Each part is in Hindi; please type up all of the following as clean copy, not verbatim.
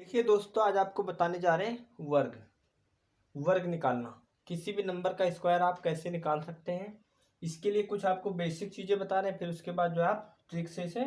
देखिए दोस्तों, आज आपको बताने जा रहे हैं वर्ग निकालना। किसी भी नंबर का स्क्वायर आप कैसे निकाल सकते हैं, इसके लिए कुछ आपको बेसिक चीज़ें बता रहे हैं। फिर उसके बाद जो है आप ट्रिक से इसे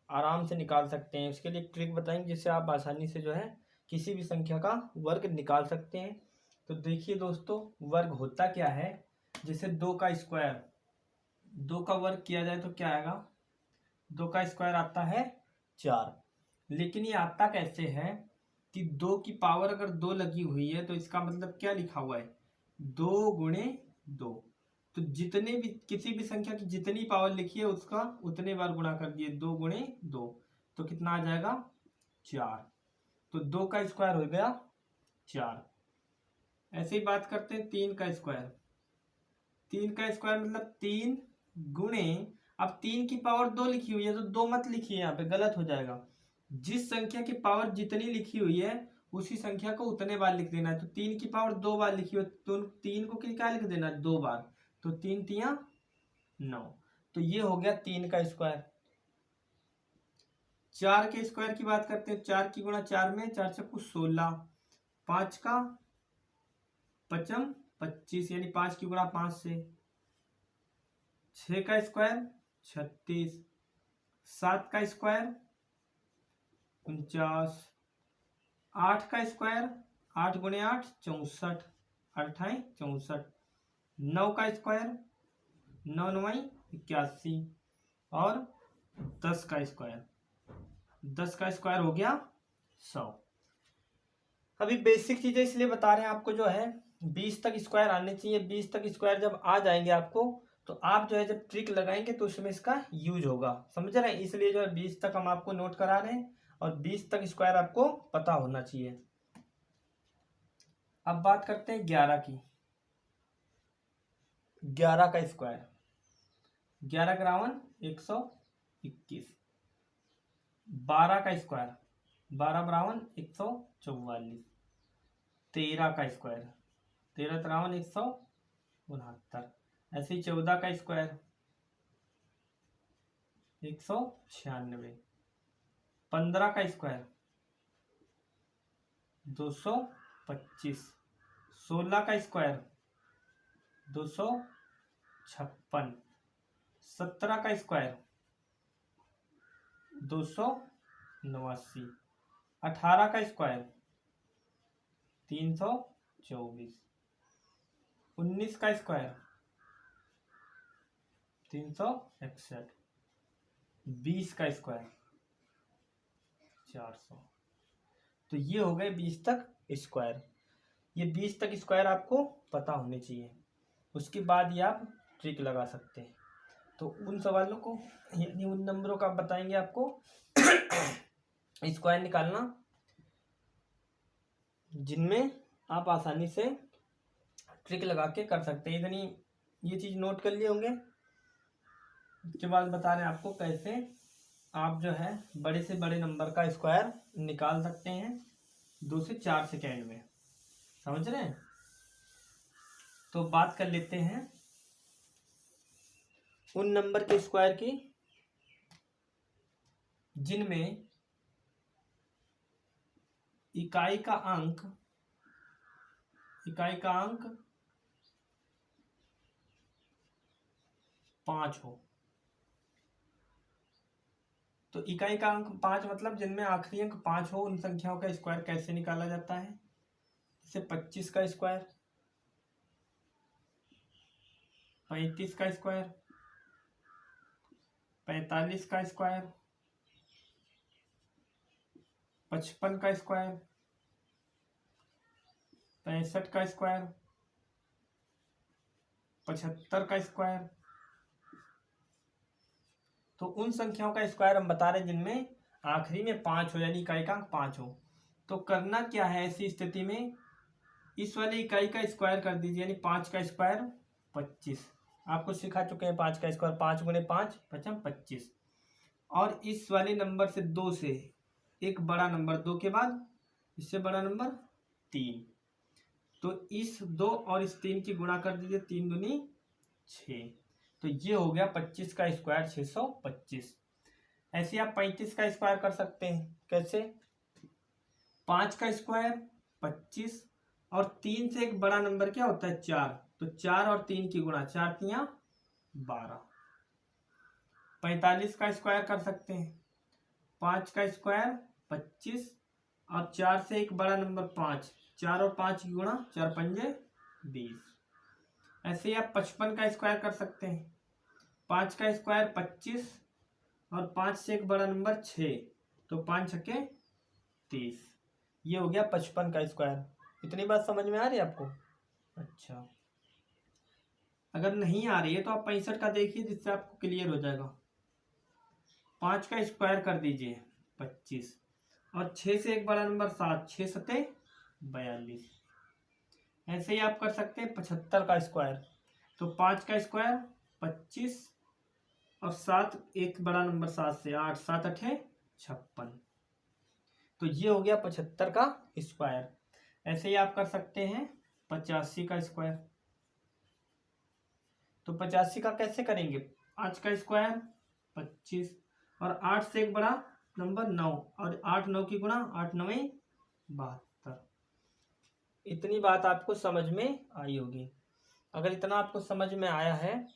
आराम से निकाल सकते हैं। उसके लिए एक ट्रिक बताएंगे जिससे आप आसानी से जो है किसी भी संख्या का वर्ग निकाल सकते हैं। तो देखिए दोस्तों, वर्ग होता क्या है। जैसे दो का वर्ग किया जाए तो क्या आएगा। दो का स्क्वायर आता है 4। लेकिन ये आता कैसे है कि 2 की पावर अगर 2 लगी हुई है तो इसका मतलब क्या लिखा हुआ है, 2 × 2। तो जितने भी किसी भी संख्या की जितनी पावर लिखी है उसका उतने बार गुणा कर दिए, 2 × 2। तो कितना आ जाएगा 4। तो 2 का स्क्वायर हो गया 4। ऐसे ही बात करते हैं 3 का स्क्वायर। 3 का स्क्वायर मतलब 3 गुणे, अब 3 की पावर 2 लिखी हुई है तो 2 मत लिखिए, यहाँ पे गलत हो जाएगा। जिस संख्या की पावर जितनी लिखी हुई है उसी संख्या को उतने बार लिख देना है। तो 3 की पावर 2 बार लिखी हुई है तो 3 को क्या लिख देना है, 2 बार। तो 3 तिया 9। तो ये हो गया 3 का स्क्वायर। 4 के स्क्वायर की बात करते हैं। 4 की गुणा 4 में 4 चक्कू 16, 5 का पचम 25, यानी 5 की गुणा 5 से। 6 का स्क्वायर 36, 7 का स्क्वायर 49, 8 का स्क्वायर 8 × 8 64, 8 64। 9 का स्क्वायर 9 × 9 81 और 10 का स्क्वायर हो गया 100। अभी बेसिक चीजें इसलिए बता रहे हैं आपको, जो है 20 तक स्क्वायर आने चाहिए। 20 तक स्क्वायर जब आ जाएंगे आपको तो आप जो है जब ट्रिक लगाएंगे तो उसमें इसका यूज होगा, समझ रहे हैं। इसलिए जो है 20 तक हम आपको नोट करा रहे हैं और 20 तक स्क्वायर आपको पता होना चाहिए। अब बात करते हैं 11 की। 11 का स्क्वायर, 11 × 121। 12 का स्क्वायर 12 × 144। 13 का स्क्वायर 13 × 169। ऐसे ही 14 का स्क्वायर 196। 15 का स्क्वायर 225। 16 का स्क्वायर 256। 17 का स्क्वायर 289। 18 का स्क्वायर 324। 19 का स्क्वायर 361। 20 का स्क्वायर 400। तो ये हो गए 20 तक स्क्वायर। ये 20 तक स्क्वायर आपको पता होने चाहिए, उसके बाद ही आप ट्रिक लगा सकते हैं। तो उन सवालों को यानी उन नंबरों का बताएंगे आपको स्क्वायर निकालना जिनमें आप आसानी से ट्रिक लगा के कर सकते हैं। इतनी ये चीज़ नोट कर लिए होंगे। उसके बाद बता रहे हैं आपको कैसे आप जो है बड़े से बड़े नंबर का स्क्वायर निकाल सकते हैं 2 से 4 सेकेंड में, समझ रहे हैं। तो बात कर लेते हैं उन नंबर के स्क्वायर की जिनमें इकाई का अंक 5 हो। तो इकाई का अंक 5 मतलब जिनमें आखिरी अंक 5 हो, उन संख्याओं का स्क्वायर कैसे निकाला जाता है। जैसे 25 का स्क्वायर, 35 का स्क्वायर, 45 का स्क्वायर, 55 का स्क्वायर, 65 का स्क्वायर, 75 का स्क्वायर। तो उन संख्याओं का स्क्वायर हम बता रहे हैं जिनमें आखिरी में 5 हो, यानी इकाई का अंक 5 हो। तो करना क्या है ऐसी स्थिति में, इस वाली इकाई का स्क्वायर कर दीजिए, यानी 5 का स्क्वायर 25। आपको सिखा चुके हैं 5 का स्क्वायर 5 × 5 = 25। और इस वाले नंबर से 2 से एक बड़ा नंबर 2 के बाद इससे बड़ा नंबर 3। तो इस 2 और इस 3 की गुणा कर दीजिए, 3 दूनी 6। तो ये हो गया 25 का स्क्वायर 625। ऐसे आप 35 का स्क्वायर कर सकते हैं। कैसे, 5 का स्क्वायर 25 और 3 से एक बड़ा नंबर क्या होता है 4, तो 4 और 3 की गुणा, 4 तियां 12। 45 का स्क्वायर कर सकते हैं, 5 का स्क्वायर 25 और 4 से एक बड़ा नंबर 5, 4 और 5 की गुणा, 4 पंजे 20। ऐसे ही आप 55 का स्क्वायर कर सकते हैं, 5 का स्क्वायर 25 और 5 से एक बड़ा नंबर 6, तो 5 छक्के 30। ये हो गया 55 का स्क्वायर। इतनी बात समझ में आ रही है आपको? अच्छा, अगर नहीं आ रही है तो आप 65 का देखिए, जिससे आपको क्लियर हो जाएगा। 5 का स्क्वायर कर दीजिए 25 और 6 से एक बड़ा नंबर 7, 6 सते 42। ऐसे ही आप कर सकते हैं 75 का स्क्वायर, तो 5 का स्क्वायर 25 और 7 एक बड़ा नंबर 7 से 8, 7 अठे 56। तो ये हो गया 75 का स्क्वायर। ऐसे ही आप कर सकते हैं 85 का स्क्वायर, तो 85 का कैसे करेंगे, 5 का स्क्वायर 25 और 8 से एक बड़ा नंबर 9 और 8 9 की गुणा, 8 9 72। इतनी बात आपको समझ में आई होगी। अगर इतना आपको समझ में आया है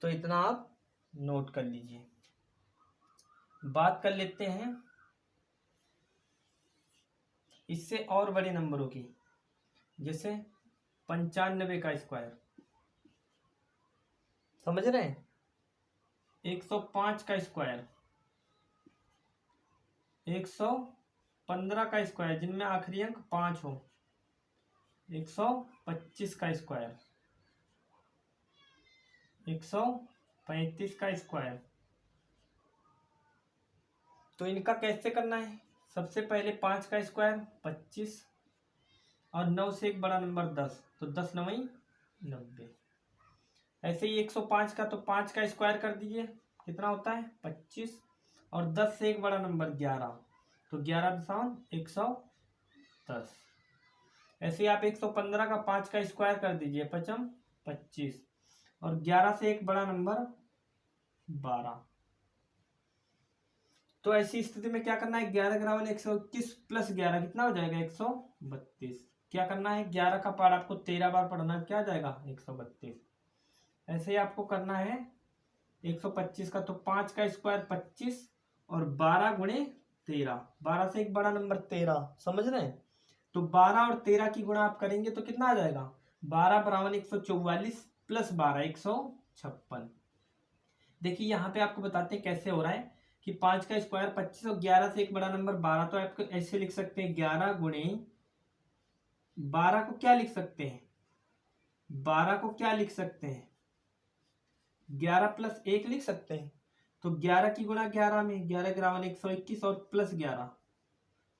तो इतना आप नोट कर लीजिए। बात कर लेते हैं इससे और बड़े नंबरों की, जैसे 95 का स्क्वायर, समझ रहे हैं? 105 का स्क्वायर, 115 का स्क्वायर जिनमें आखिरी अंक 5 हो, 125 का स्क्वायर, 135 का स्क्वायर। तो इनका कैसे करना है? सबसे पहले 5 का स्क्वायर 25 और 9 से एक बड़ा नंबर 10, तो 10 9 90। ऐसे ही 105 का, तो 5 का स्क्वायर कर दीजिए, कितना होता है 25 और 10 से एक बड़ा नंबर 11, तो 11.110। ऐसे ही आप 115 का 5 का स्क्वायर कर दीजिए, 5 25 और 11 से एक बड़ा नंबर 12। तो ऐसी स्थिति में क्या करना है, 11 ग्राम 121 प्लस 11 कितना हो जाएगा 132। क्या करना है, 11 का पार्ट आपको 13 बार पढ़ना है, क्या आ जाएगा 132। ऐसे ही आपको करना है 125 का, तो 5 का स्क्वायर 25 और 12 गुणे 13, 12 से एक बड़ा नंबर 13, समझ रहे हैं? तो 12 और 13 की गुणा आप करेंगे तो कितना आ जाएगा, 12 बराबर 144 प्लस 12 156। देखिए यहाँ पे आपको बताते हैं कैसे हो रहा है कि 5 का स्क्वायर 25 और 11 से एक बड़ा नंबर 12, तो आपको ऐसे लिख सकते हैं 11 गुणे 12 को क्या लिख सकते हैं, 12 को क्या लिख सकते हैं 11 प्लस 1 लिख सकते हैं। तो 11 की गुणा 11 में, 11 ग्राम 121 और प्लस 11,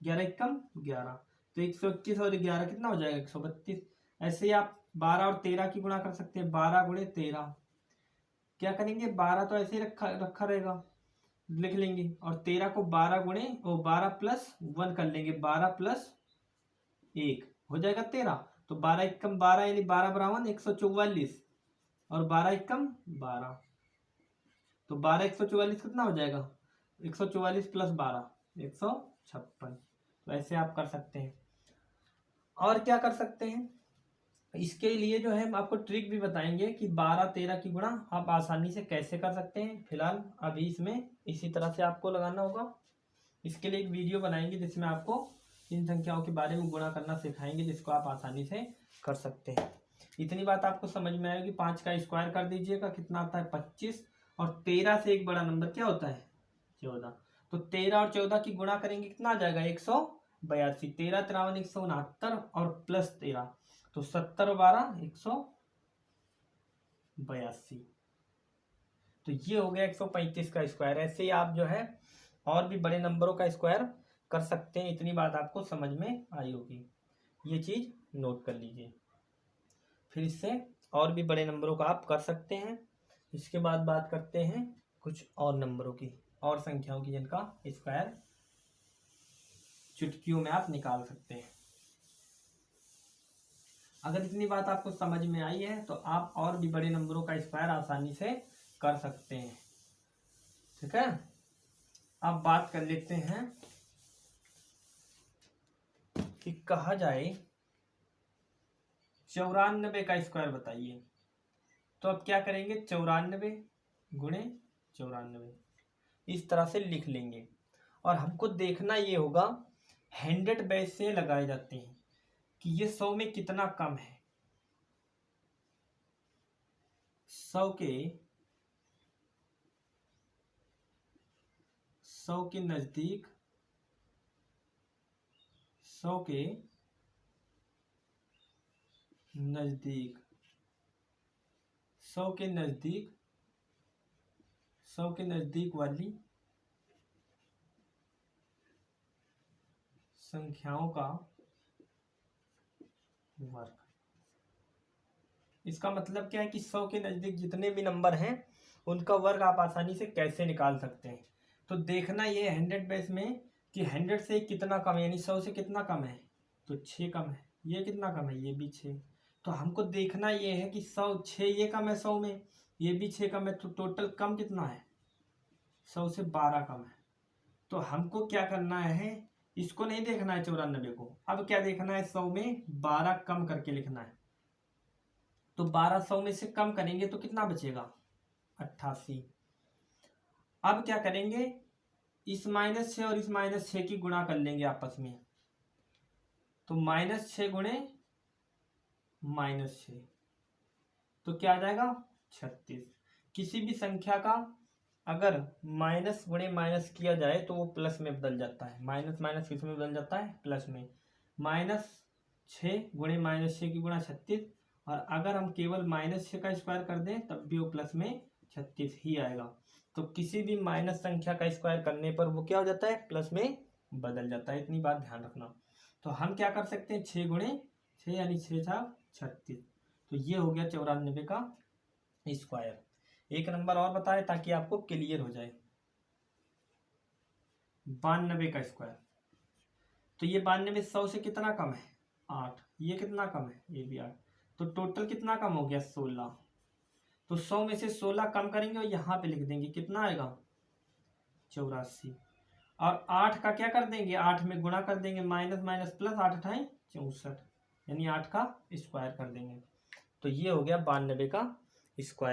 11 एकम 11, तो 121 और 11 कितना हो जाएगा 132। ऐसे ही आप 12 और 13 की गुणा कर सकते हैं, 12 गुणे 13, क्या करेंगे 12 तो ऐसे ही रखा रहेगा, लिख लेंगे, और 13 को 12 गुणे 12 प्लस 1 कर लेंगे, 12 प्लस 1 हो जाएगा 13, तो 12 एकम 12 यानी 12 बराबर 144 और 12 एकम 12, तो 12 144 कितना हो जाएगा 144 प्लस 12 156। तो ऐसे आप कर सकते हैं। और क्या कर सकते हैं, इसके लिए जो है हम आपको ट्रिक भी बताएंगे कि 12 13 की गुणा आप आसानी से कैसे कर सकते हैं। फिलहाल अभी इसमें इसी तरह से आपको लगाना होगा। इसके लिए एक वीडियो बनाएंगे जिसमें आपको इन संख्याओं के बारे में गुणा करना सिखाएंगे, जिसको आप आसानी से कर सकते हैं। इतनी बात आपको समझ में आएगी। 5 का स्क्वायर कर दीजिएगा, कितना आता है 25 और 13 से एक बड़ा नंबर क्या होता है 14, तो 13 और 14 की गुणा करेंगे कितना आ जाएगा 182, 13 53 169 और प्लस 13, तो 70 12 182। तो ये हो गया 135 का स्क्वायर। ऐसे ही आप जो है और भी बड़े नंबरों का स्क्वायर कर सकते हैं। इतनी बात आपको समझ में आई होगी, ये चीज नोट कर लीजिए। फिर इससे और भी बड़े नंबरों का आप कर सकते हैं। इसके बाद बात करते हैं कुछ और नंबरों की, और संख्याओं की जिनका स्क्वायर चुटकियों में आप निकाल सकते हैं। अगर इतनी बात आपको समझ में आई है तो आप और भी बड़े नंबरों का स्क्वायर आसानी से कर सकते हैं। ठीक है, अब बात कर लेते हैं कि कहा जाए 94 का स्क्वायर बताइए, तो अब क्या करेंगे 94 गुणे 94 इस तरह से लिख लेंगे। और हमको देखना ये होगा 100 बेस से लगाए जाते हैं कि ये 100 में कितना कम है। 100 के नजदीक 100 के नजदीक 100 के नजदीक 100 के नजदीक वाली संख्याओं का वर्ग। इसका मतलब क्या है कि 100 के नजदीक जितने भी नंबर हैं उनका वर्ग आप आसानी से कैसे निकाल सकते हैं। तो देखना ये 100 बेस में कि 100 से कितना कम है, यानी 100 से कितना कम है, तो 6 कम है। ये कितना कम है, ये भी 6। तो हमको देखना ये है कि 100 6 ये कम है 100 में, ये भी 6 कम है, तो टोटल कम कितना है, 100 से 12 कम है। तो हमको क्या करना है, इसको नहीं देखना है 94 को, अब क्या देखना है 100 में 12 कम करके लिखना है। तो 12 100 में से कम करेंगे तो कितना बचेगा, 88। अब क्या करेंगे, इस -6 और इस -6 की गुणा कर लेंगे आपस में, तो -6 गुणे -6 तो क्या आ जाएगा 36। किसी भी संख्या का अगर माइनस गुणे माइनस किया जाए तो वो प्लस में बदल जाता है। माइनस माइनस किस में बदल जाता है, प्लस में। -6 गुणे -6 की गुणा 36, और अगर हम केवल -6 का स्क्वायर कर दें तब भी वो प्लस में 36 ही आएगा। तो किसी भी माइनस संख्या का स्क्वायर करने पर वो क्या हो जाता है, प्लस में बदल जाता है। इतनी बात ध्यान रखना। तो हम क्या कर सकते हैं, 6 गुणे 6 यानी 6 36। तो ये हो गया 94 का स्क्वायर। एक नंबर और बताएं ताकि आपको क्लियर हो जाए। 92 का स्क्वायर, तो ये 92 100 से कितना कम है, 8। ये कितना कम है, ये भी 8। तो टोटल कितना कम हो गया, 16। तो 100 में से 16 कम करेंगे और यहाँ पे लिख देंगे, कितना आएगा 84। और 8 का क्या कर देंगे, 8 में गुणा कर देंगे, माइनस माइनस प्लस, 8 अठाई 64, यानी 8 का स्क्वायर कर देंगे। तो ये हो गया 92 का स्क्वायर।